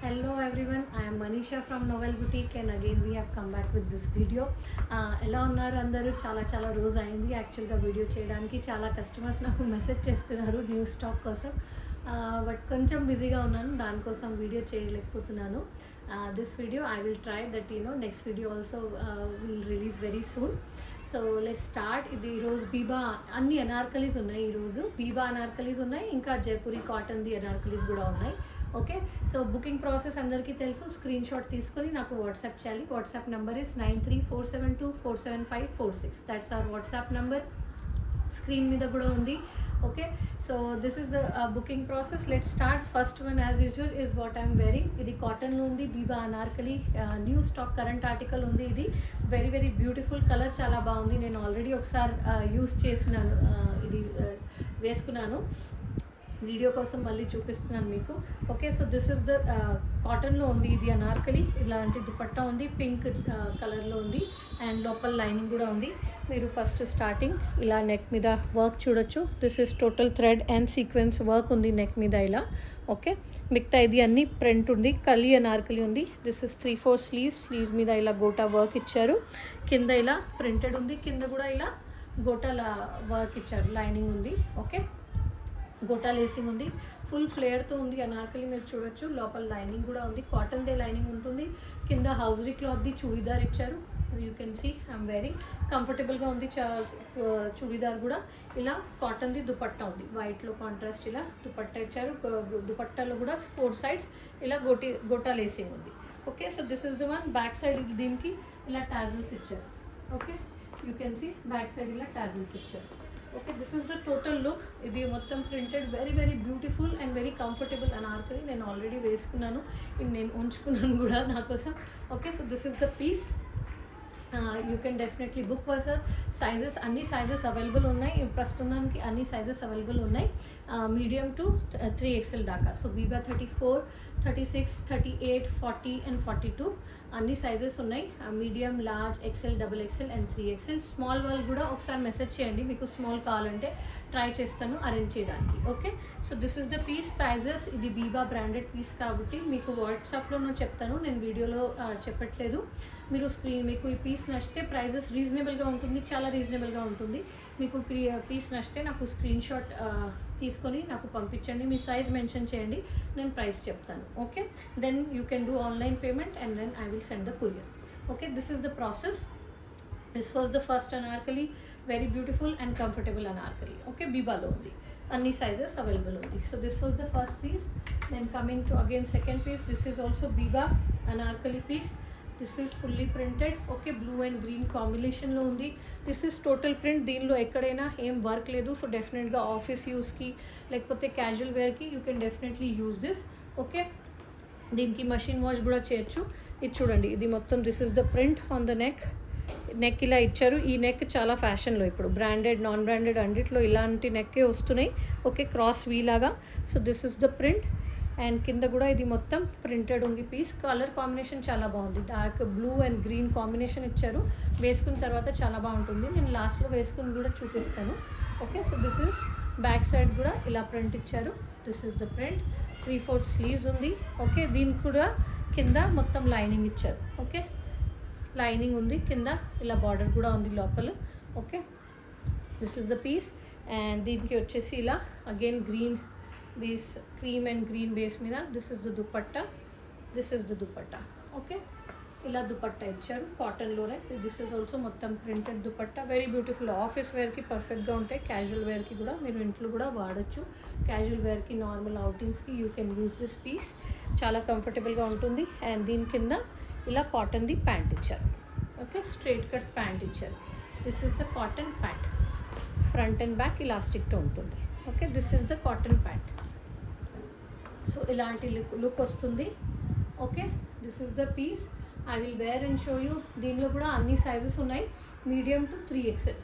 Hello everyone, I am Manisha from Novel Boutique and again we have come back with this video. ఎలా ఉన్నారు అందరూ? చాలా రోజు అయింది యాక్చువల్గా వీడియో చేయడానికి. చాలా కస్టమర్స్ నాకు మెసేజ్ చేస్తున్నారు న్యూ స్టాక్ కోసం, బట్ కొంచెం బిజీగా ఉన్నాను, దానికోసం వీడియో చేయలేకపోతున్నాను. This video I will try that next video also will release very soon. So let's start. ఇది ఈరోజు బీబా అన్ని అనార్కలీస్ ఉన్నాయి. ఈరోజు బీబా అనార్కలీస్ ఉన్నాయి, ఇంకా జైపూరి కాటన్ది అనార్కలీస్ కూడా ఉన్నాయి. ఓకే, సో బుకింగ్ ప్రాసెస్ అందరికీ తెలుసు. స్క్రీన్ షాట్ తీసుకొని నాకు వాట్సాప్ చేయాలి. WhatsApp number is 9347247546. That's our WhatsApp number. Screen మీద కూడా ఉంది. Okay, so this is the booking process. Let start. First one as usual is what I'm wearing. ఇది కాటన్లో ఉంది, Biba Anarkali new stock current article ఉంది. ఇది వెరీ బ్యూటిఫుల్ కలర్, చాలా బాగుంది. నేను ఆల్రెడీ ఒకసారి యూస్ చేసినాను, ఇది వేసుకున్నాను, వీడియో కోసం మళ్ళీ చూపిస్తున్నాను మీకు. Okay, so this is the కాటన్లో ఉంది. ఇది అనార్కలి, ఇలాంటి దుపట్టా ఉంది, పింక్ కలర్లో ఉంది అండ్ లోపల లైనింగ్ కూడా ఉంది. మీరు ఫస్ట్ స్టార్టింగ్ ఇలా నెక్ మీద వర్క్ చూడొచ్చు. This is total thread and sequence work ఉంది నెక్ మీద ఇలా. ఓకే, మిగతా ఇది అన్ని ప్రింట్ ఉంది. కలి అనార్కలి ఉంది. దిస్ ఇస్ 3/4 స్లీవ్స్ మీద ఇలా గోటా వర్క్ ఇచ్చారు. కింద ఇలా ప్రింటెడ్ ఉంది, కింద కూడా ఇలా గోటాల వర్క్ ఇచ్చారు, లైనింగ్ ఉంది. ఓకే, గోటా లేసింగ్ ఉంది, ఫుల్ ఫ్లేర్తో ఉంది అనార్కలి, మీరు చూడొచ్చు. లోపల లైనింగ్ కూడా ఉంది, కాటన్దే లైనింగ్ ఉంటుంది. కింద హౌజరీ క్లాత్ది చూడీదార్ ఇచ్చారు. యూ కెన్ సీ ఐఎమ్ వెరింగ్ కంఫర్టబుల్గా ఉంది. చూడీదార్ కూడా ఇలా కాటన్ది దుపట్టా ఉంది, వైట్లో కాంట్రాస్ట్ ఇలా దుపట్టా ఇచ్చారు. దుపట్టాలో కూడా 4 sides ఇలా గోటా లేసింగ్ ఉంది. Okay, so this is the one. Back side దీనికి ఇలా టాజిల్స్ ఇచ్చారు. Okay, you can see back side ఇలా టాజిల్స్ ఇచ్చారు. Okay, this is the total look. ఇది మొత్తం printed, very beautiful and very comfortable anarkali. నేను ఆల్రెడీ వేసుకున్నాను, ఇది నేను ఉంచుకున్నాను కూడా నా కోసం. Okay, so this is the piece. You can definitely book for sizes. అన్ని సైజెస్ అవైలబుల్ ఉన్నాయి ప్రస్తుతానికి, అన్ని సైజెస్ అవైలబుల్ ఉన్నాయి. మీడియం టు 3XL దాకా. సో బీబా 34, 36, 38, 40 అండ్ 42 అన్ని సైజెస్ ఉన్నాయి. Medium, large, XL, XXL and 3XL. Small వాళ్ళు కూడా ఒకసారి మెసేజ్ చేయండి, మీకు స్మాల్ కావాలంటే ట్రై చేస్తాను అరేంజ్ చేయడానికి. Okay, so this is the piece. Prices, ఇది బీబా బ్రాండెడ్ పీస్ కాబట్టి మీకు వాట్సాప్లో నేను చెప్తాను, నేను వీడియోలో చెప్పట్లేదు. మీరు మీకు ఈ పీస్ నచ్చితే ప్రైజెస్ రీజనబుల్గా ఉంటుంది, చాలా రీజనబుల్గా ఉంటుంది. మీకు పీస్ నచ్చితే నాకు స్క్రీన్ షాట్ తీసుకొని నాకు పంపించండి, మీ సైజ్ మెన్షన్ చేయండి, నేను ప్రైస్ చెప్తాను. Okay, then you can do online payment and then I will send the courier. Okay, this is the process. This was the first anarkali, very beautiful and comfortable anarkali. Okay, బీబాలో ఉంది, అన్ని sizes available ఉంది. So this was the first piece. Then coming to again second piece. This is also Biba anarkali piece. This is fully printed. Okay, blue and green కాంబినేషన్లో ఉంది. This is total print, దీనిలో ఎక్కడైనా ఏం work లేదు. So డెఫినెట్గా office యూస్కి లేకపోతే casual వేర్కి you can definitely use this. Okay, దీనికి మషిన్ వాష్ కూడా చేయొచ్చు. ఇది చూడండి, ఇది మొత్తం this is the print on the neck ఇలా ఇచ్చారు. ఈ నెక్ చాలా ఫ్యాషన్లో ఇప్పుడు, బ్రాండెడ్ నాన్ బ్రాండెడ్ అన్నిట్లో ఇలాంటి నెక్కే వస్తున్నాయి. ఓకే, క్రాస్ వీ లాగా. So this is the print and కింద కూడా ఇది మొత్తం ప్రింటెడ్ ఉంది పీస్. కలర్ కాంబినేషన్ చాలా బాగుంది, dark blue and green combination ఇచ్చారు. వేసుకున్న తర్వాత చాలా బాగుంటుంది, నేను లాస్ట్లో వేసుకుని కూడా చూపిస్తాను. Okay, so this is back side కూడా ఇలా ప్రింట్ ఇచ్చారు. This is the print. 3/4 sleeves ఉంది. ఓకే, దీనికి కూడా కింద మొత్తం లైనింగ్ ఇచ్చారు. ఓకే, లైనింగ్ ఉంది కింద, ఇలా బార్డర్ కూడా ఉంది లోపల. Okay, this is the piece. And దీనికి వచ్చేసి ఇలా again green base, cream and green base మీద this is the dupatta. This is the dupatta. Okay, ఇలా దుపట్టా ఇచ్చారు కాటన్లోనే. దిస్ ఇస్ ఆల్సో మొత్తం printed dupatta, very beautiful. Office వేర్కి పర్ఫెక్ట్గా ఉంటాయి, క్యాజువల్ వేర్కి కూడా మీరు ఇంట్లో కూడా వాడచ్చు. క్యాజువల్ వేర్కి, నార్మల్ అవుటింగ్స్కి you can use this piece, చాలా కంఫర్టబుల్గా ఉంటుంది. అండ్ దీని కింద ఇలా కాటన్ది ప్యాంట్ ఇచ్చారు. ఓకే, స్ట్రైట్ కట్ ప్యాంట్ ఇచ్చారు. This is the cotton pant, front and back ఇలాస్టిక్తో ఉంటుంది. Okay, this is the cotton pant. So ఇలాంటి లుక్ వస్తుంది. Okay, this is the piece. I will wear and show you. దీనిలో కూడా అన్ని sizes ఉన్నాయి, medium to 3XL.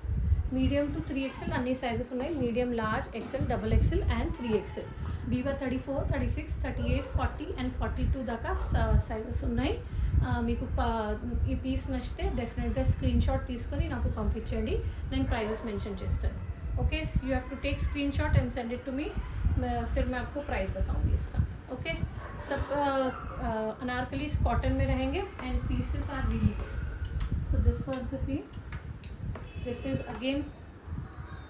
Medium to 3XL అన్ని sizes ఉన్నాయి. Medium, large, XL, XXL and 3XL. బీవా 34, 36, 38, 40 and 42 దాకా sizes ఉన్నాయి. మీకు ఈ పీస్ నచ్చితే డెఫినెట్గా స్క్రీన్ షాట్ తీసుకొని నాకు పంపించండి, నేను ప్రైజెస్ మెన్షన్ చేస్తాను. Okay, you have to take screenshot and send it to me, फिर मैं आपको प्राइस बताऊंगी इसका. ओके, सब अनारकलीज कॉटन में रहेंगे and pieces are really good. So this was the feel. This is again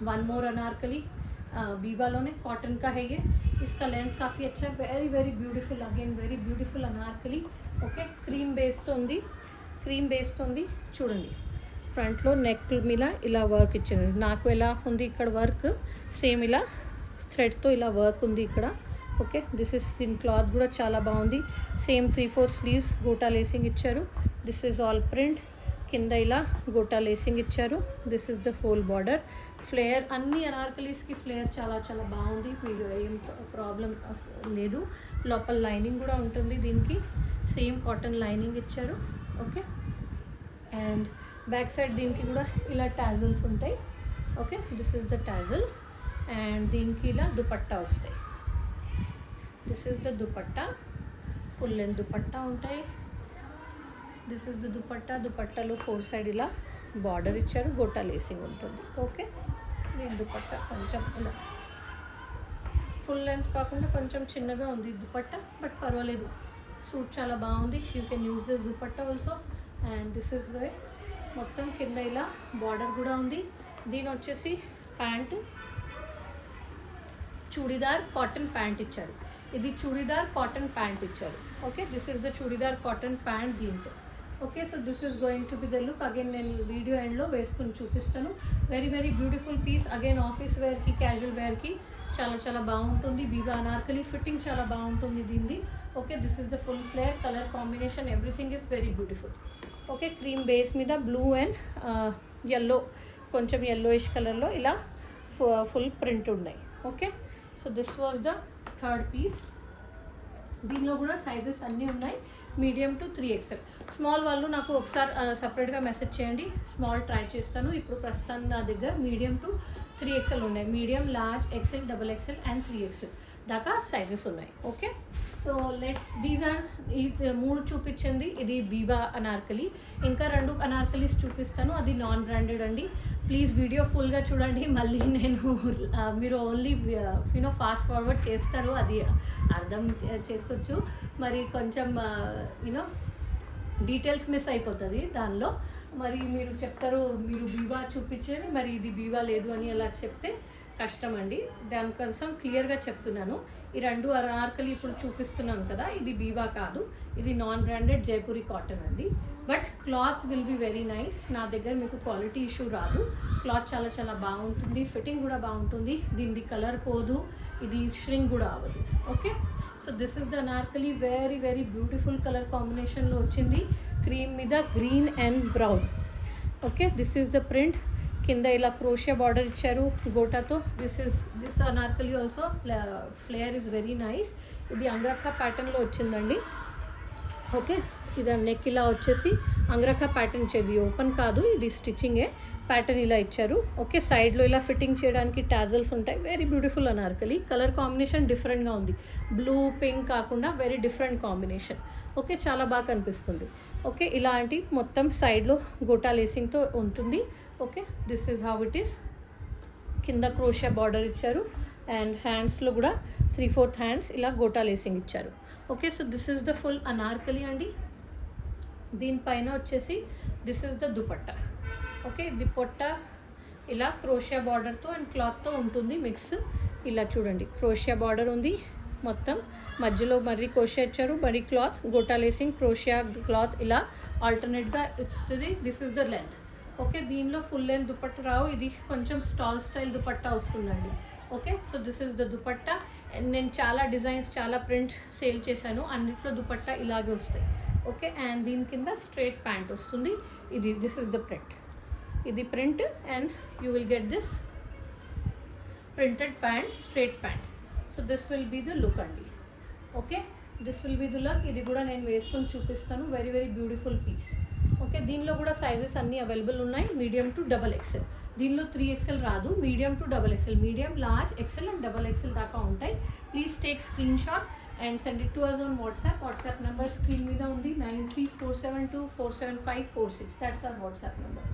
one more anarkali. बीबालोने कॉटन का है ये. इसका लेंथ काफ़ी अच्छा है. Very very beautiful, again very beautiful anarkali. Okay, cream బేస్తో ఉంది. క్రీమ్ బేస్తో ఉంది చూడండి. ఫ్రంట్లో నెక్ మీద ఇలా వర్క్ ఇచ్చాను. నాకు ఎలా ఉంది ఇక్కడ వర్క్, సేమ్ ఇలా థ్రెడ్తో ఇలా వర్క్ ఉంది ఇక్కడ. ఓకే, దిస్ ఇస్ దీని క్లాత్ కూడా చాలా బాగుంది. సేమ్ 3/4 స్లీవ్స్ గోటా లేసింగ్ ఇచ్చారు. This is all print. కింద ఇలా గోటా లేసింగ్ ఇచ్చారు. This is the whole border. Flayer అన్ని అనార్కలీస్కి ఫ్లేయర్ చాలా చాలా బాగుంది. మీరు ఏం ప్రాబ్లం లేదు. లోపల లైనింగ్ కూడా ఉంటుంది దీనికి. సేమ్ కాటన్ లైనింగ్ ఇచ్చారు. ఓకే, అండ్ బ్యాక్ సైడ్ దీనికి కూడా ఇలా టాజల్స్ ఉంటాయి. Okay, this is the tassel. And దీనికి ఇలా దుపట్టా వస్తాయి. This is the dupatta. Full length dupatta ఉంటాయి. This is the dupatta. దుపట్టాలో 4 సైడ్ ఇలా బార్డర్ ఇచ్చారు. గోటా లేసింగ్ ఉంటుంది. ఓకే, దీని దుపట్టా కొంచెం ఇలా ఫుల్ లెంత్ కాకుండా కొంచెం చిన్నగా ఉంది దుపట్టా, బట్ పర్వాలేదు. సూట్ చాలా బాగుంది. You can use this dupatta also. And this is the మొత్తం కింద ఇలా బార్డర్ కూడా ఉంది. దీని వచ్చేసి ప్యాంటు చూడీదార్ కాటన్ ప్యాంట్ ఇచ్చారు. ఇది చూడీదార్ కాటన్ ప్యాంట్ ఇచ్చారు. Okay, this is the churidar cotton pant దీంతో. Okay, so this is going to be the look. Again నేను వీడియో ఎండ్లో వేసుకుని చూపిస్తాను. Very very beautiful piece. Again office వేర్కి, క్యాజువల్ వేర్కి చాలా చాలా బాగుంటుంది. బీబా అనార్కలి ఫిట్టింగ్ చాలా బాగుంటుంది దీనిది. Okay, this is the full flare. Colour combination everything is very beautiful. Okay, cream base మీద బ్లూ అండ్ ఎల్లో, కొంచెం ఎల్లోయిష్ కలర్లో ఇలా ఫుల్ ప్రింట్ ఉన్నాయి. Okay, so this was the third piece. దీనిలో కూడా సైజెస్ అన్నీ ఉన్నాయి. Medium to 3XL. స్మాల్ వాళ్ళు నాకు ఒకసారి సపరేట్గా మెసేజ్ చేయండి, స్మాల్ ట్రై చేస్తాను. ఇప్పుడు ప్రస్తుతం నా దగ్గర మీడియం టు 3XL ఉన్నాయి. Medium, large, XL, XXL and 3XL దాకా సైజెస్ ఉన్నాయి. ఓకే, సో దీస్ ఆర్ ఈ 3 చూపించింది. ఇది బీబా అనార్కలి. ఇంకా 2 అనార్కలీస్ చూపిస్తాను. అది నాన్ బ్రాండెడ్ అండి. ప్లీజ్ వీడియో ఫుల్గా చూడండి. మళ్ళీ నేను మీరు ఓన్లీ ఫాస్ట్ ఫార్వర్డ్ చేస్తారు, అది అర్థం చేసుకోవచ్చు. మరి కొంచెం డీటెయిల్స్ మిస్ అయిపోతుంది దానిలో. మరి మీరు చెప్తారు మీరు బీబా చూపించేది, మరి ఇది బీబా లేదు అని అలా చెప్తే కష్టం అండి. దానికోసం క్లియర్గా చెప్తున్నాను. ఈ 2 అనార్కలి ఇప్పుడు చూపిస్తున్నాను కదా, ఇది బీబా కాదు, ఇది నాన్ బ్రాండెడ్ జైపూరి కాటన్ అండి. But cloth will be very nice. నా దగ్గర మీకు క్వాలిటీ ఇష్యూ రాదు. క్లాత్ చాలా చాలా బాగుంటుంది. ఫిట్టింగ్ కూడా బాగుంటుంది. దీనిది కలర్ పోదు, ఇది ష్రింక్ కూడా అవ్వదు. Okay, so this is the anarkali. Very very beautiful colour కాంబినేషన్లో వచ్చింది. క్రీమ్ మీద green and brown. Okay, this is the print. కింద ఇలా క్రోషియా బార్డర్ ఇచ్చారు గోటాతో. This anarkali also flare is very nice. ఇది అంగ్రఖా ప్యాటర్న్లో వచ్చిందండి. ఓకే, ఇది నెక్ ఇలా వచ్చేసి అంగ్రఖా ప్యాటర్న్ ఇచ్చేది, ఓపెన్ కాదు, ఇది స్టిచ్చింగే. ప్యాటర్న్ ఇలా ఇచ్చారు. ఓకే, సైడ్లో ఇలా ఫిట్టింగ్ చేయడానికి టాజల్స్ ఉంటాయి. Very beautiful Anarkali. Colour combination డిఫరెంట్గా ఉంది. బ్లూ పింక్ కాకుండా వెరీ డిఫరెంట్ కాంబినేషన్. ఓకే, చాలా బాగా కనిపిస్తుంది. ఓకే, ఇలాంటి మొత్తం సైడ్లో గోటా లేసింగ్తో ఉంటుంది. Okay, this is how it is. కింద క్రోషియా బార్డర్ ఇచ్చారు అండ్ హ్యాండ్స్లో కూడా 3/4 హ్యాండ్స్ ఇలా గోటా లేసింగ్ ఇచ్చారు. Okay, so this is the full Anarkali అండి. దీనిపైన వచ్చేసి this is the dupatta. Okay, dupatta ఇలా క్రోషియా బార్డర్తో అండ్ క్లాత్తో ఉంటుంది మిక్స్. ఇలా చూడండి, క్రోషియా బార్డర్ ఉంది మొత్తం, మధ్యలో మరీ క్రోషియా ఇచ్చారు, మరీ క్లాత్ గోటా లేసింగ్, క్రోషియా క్లాత్ ఇలా ఆల్టర్నేట్గా ఇస్తుంది. This is the length. Okay, దీనిలో ఫుల్ లెంత్ దుపట్టా రావు, ఇది కొంచెం స్టాల్ స్టైల్ దుపట్టా వస్తుందండి. Okay, so this is the dupatta. నేను చాలా డిజైన్స్, చాలా ప్రింట్ సేల్ చేశాను, అన్నిట్లో దుపట్టా ఇలాగే వస్తాయి. ఓకే, అండ్ దీని కింద స్ట్రైట్ ప్యాంట్ వస్తుంది. This is the print. ఇది print and you will get this printed pant, straight pant. So this will be the look అండి. Okay, this will be the look. ఇది కూడా నేను వేసుకొని చూపిస్తాను. Very very beautiful piece. Okay, దీనిలో కూడా sizes అన్నీ అవైలబుల్ ఉన్నాయి. Medium to XXL. దీనిలో 3XL రాదు, medium to XXL, medium, large, XL and XXL దాకా ఉంటాయి. Please take screen shot and send it to us on WhatsApp number screen మీద ఉంది, 9347247546. That's our WhatsApp number.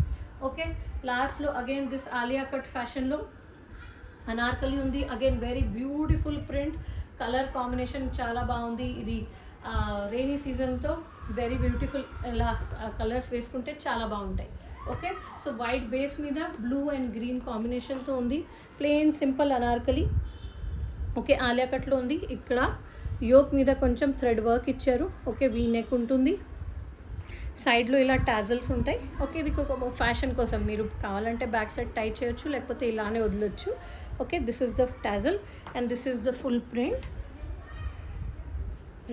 Okay, లాస్ట్లో again this Alia cut ఫ్యాషన్లో అనార్కలి ఉంది. Again very beautiful print, colour combination చాలా బాగుంది. ఇది రెయినీ సీజన్తో వెరీ బ్యూటిఫుల్, ఇలా కలర్స్ వేసుకుంటే చాలా బాగుంటాయి. ఓకే, సో వైట్ బేస్ మీద బ్లూ అండ్ గ్రీన్ కాంబినేషన్తో ఉంది. Plain simple anarkali. Okay, Alia కట్లో ఉంది. ఇక్కడ యోక్ మీద కొంచెం థ్రెడ్ వర్క్ ఇచ్చారు. ఓకే, వీ నెక్ ఉంటుంది. సైడ్లో ఇలా టాజల్స్ ఉంటాయి. ఓకే, ఇది ఒక ఫ్యాషన్ కోసం, మీరు కావాలంటే బ్యాక్ సైడ్ టై చేయొచ్చు, లేకపోతే ఇలానే వదలొచ్చు. Okay, this is the tassel and this is the full print.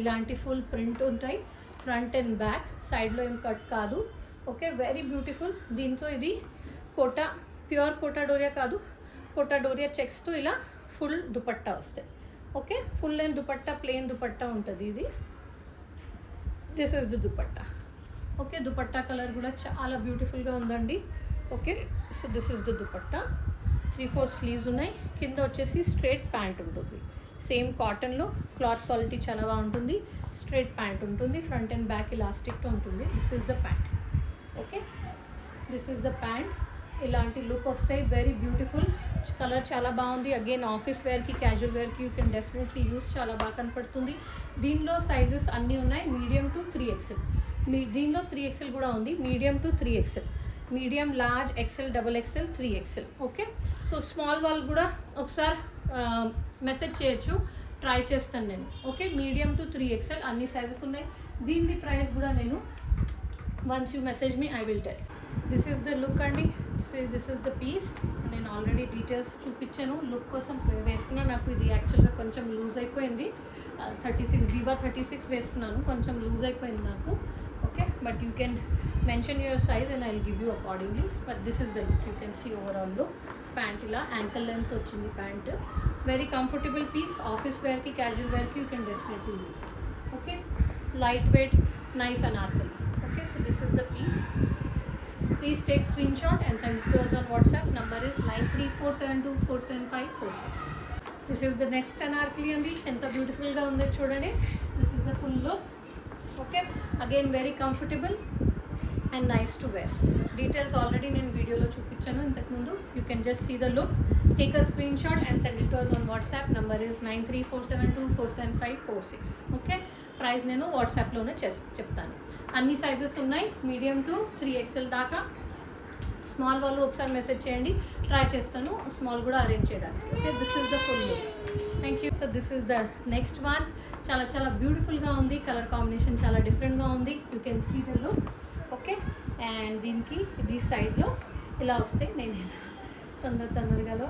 ఇలాంటి ఫుల్ ప్రింట్ ఉంటాయి ఫ్రంట్ అండ్ బ్యాక్. సైడ్లో ఏం కట్ కాదు. Okay, very beautiful. దీంతో ఇది కోటా, ప్యూర్ కోటా డోరియా కాదు, కోటా డోరియా చెక్స్తో ఇలా ఫుల్ దుపట్టా వస్తాయి. Okay, full and dupatta, plain dupatta ఉంటుంది ఇది. This is the dupatta. Okay, dupatta colour కూడా చాలా బ్యూటిఫుల్గా ఉందండి. Okay, so this is the dupatta. 3/4 sleeves ఉన్నాయి. కింద వచ్చేసి స్ట్రేట్ ప్యాంట్ ఉంటుంది. సేమ్ కాటన్లో, క్లాత్ క్వాలిటీ చాలా బాగుంటుంది. స్ట్రేట్ ప్యాంట్ ఉంటుంది. ఫ్రంట్ అండ్ బ్యాక్ ఇలాస్టిక్తో ఉంటుంది. This is the pant. Okay, this is the pant. ఇలాంటి లుక్ వస్తాయి. Very beautiful. కలర్ చాలా బాగుంది. అగైన్ ఆఫీస్ వేర్కి, క్యాజువల్ వేర్కి యూ కెన్ డెఫినెట్లీ యూస్. చాలా బాగా కనపడుతుంది. దీనిలో సైజెస్ అన్నీ ఉన్నాయి. Medium to 3XL. దీనిలో 3XL కూడా ఉంది. Medium to 3XL, medium, large, XL, XXL, 3XL. Okay, so small వాళ్ళు కూడా ఒకసారి మెసేజ్ చేయొచ్చు, ట్రై చేస్తాను నేను. ఓకే, మీడియం టు 3XL అన్ని సైజెస్ ఉన్నాయి. దీని ప్రైస్ కూడా నేను once you message me I will tell. This is the look అండి. This is the piece. నేను ఆల్రెడీ డీటెయిల్స్ చూపించాను. లుక్ కోసం వేసుకున్నాను. నాకు ఇది యాక్చువల్గా కొంచెం లూజ్ అయిపోయింది. 36 బీబా 36 వేసుకున్నాను. కొంచెం లూజ్ అయిపోయింది నాకు. Okay, but you can mention your size and I will give you accordingly. But this is the look. You can see overall look. Pant ఇలా యాంకల్ లెంత్ వచ్చింది pant. Very comfortable piece. Office వేర్కి, casual వేర్కి you can definitely use. Okay, light weight, nice anarkali. Okay, so this is the piece. Please take screenshot and send it to us on WhatsApp. Number is 9347247546. This is the next anarkali andi. Enta beautiful ga undo chudandi. This is the full look. Okay, again very comfortable and nice to wear. Details already నేను వీడియోలో చూపించాను ఇంతకు ముందు. You can just see the look. Take a screenshot and send it to us on WhatsApp. Number is 9347247546. Okay, price నేను వాట్సాప్లోనే చెప్తాను. అన్ని sizes ఉన్నాయి. Medium to 3XL దాకా. స్మాల్ వాళ్ళు ఒకసారి మెసేజ్ చేయండి, ట్రై చేస్తాను స్మాల్ కూడా అరేంజ్ చేయడానికి. Okay, this is the full look. Thank you. So this is the next one. చాలా చాలా బ్యూటిఫుల్గా ఉంది. కలర్ కాంబినేషన్ చాలా డిఫరెంట్గా ఉంది. You can see the look. Okay, and దీనికి ఇది సైడ్లో ఇలా వస్తాయి. నేను తొందరగాలో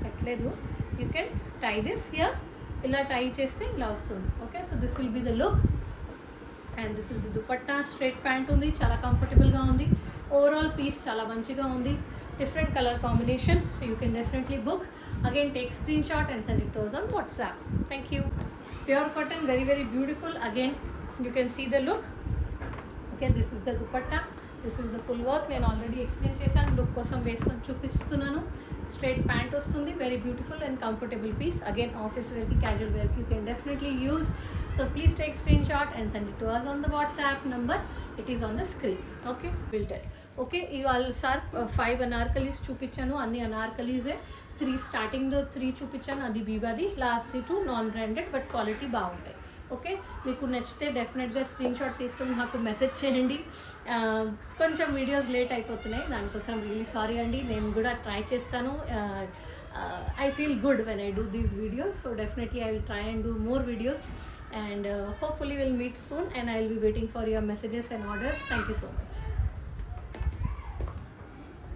పెట్టలేదు. You can tie this here. ఇలా టై చేస్తే ఇలా వస్తుంది. Okay, so this will be the look. And this is the dupatta. Straight pant ఉంది. చాలా కంఫర్టబుల్గా ఉంది. ఓవరాల్ పీస్ చాలా మంచిగా ఉంది. Different colour combination. So you can definitely book. Again take screen shot and send it to us on WhatsApp. Thank you. Pure cotton, very very beautiful. Again you can see the look. Okay, this is the dupatta. This is the full work. నేను already explain చేశాను. Look కోసం వేసుకొని చూపిస్తున్నాను. Straight pant వస్తుంది. Very beautiful and comfortable piece. Again office వేర్కి, casual వేర్కి you can definitely use. So please take screen shot and send it to us on the WhatsApp number. It is on the screen. Okay, will tell. Okay, ఇవాళ sir 5 anarkalis చూపించాను. అన్ని అనార్కలీసే. 3 స్టార్టింగ్లో 3 చూపించాను. అది బీబాది. లాస్ట్ది 2 non branded but quality బాగుంటాయి. Okay, మీకు నచ్చితే డెఫినెట్గా స్క్రీన్ షాట్ తీసుకొని నాకు మెసేజ్ చేయండి. కొంచెం వీడియోస్ లేట్ అయిపోతున్నాయి, దానికోసం రియలీ సారీ అండి. నేను కూడా ట్రై చేస్తాను. I feel good when I do these videos, so definitely I will try and do more videos, and hopefully we'll meet soon, and I will be waiting for your messages and orders. Thank you so much.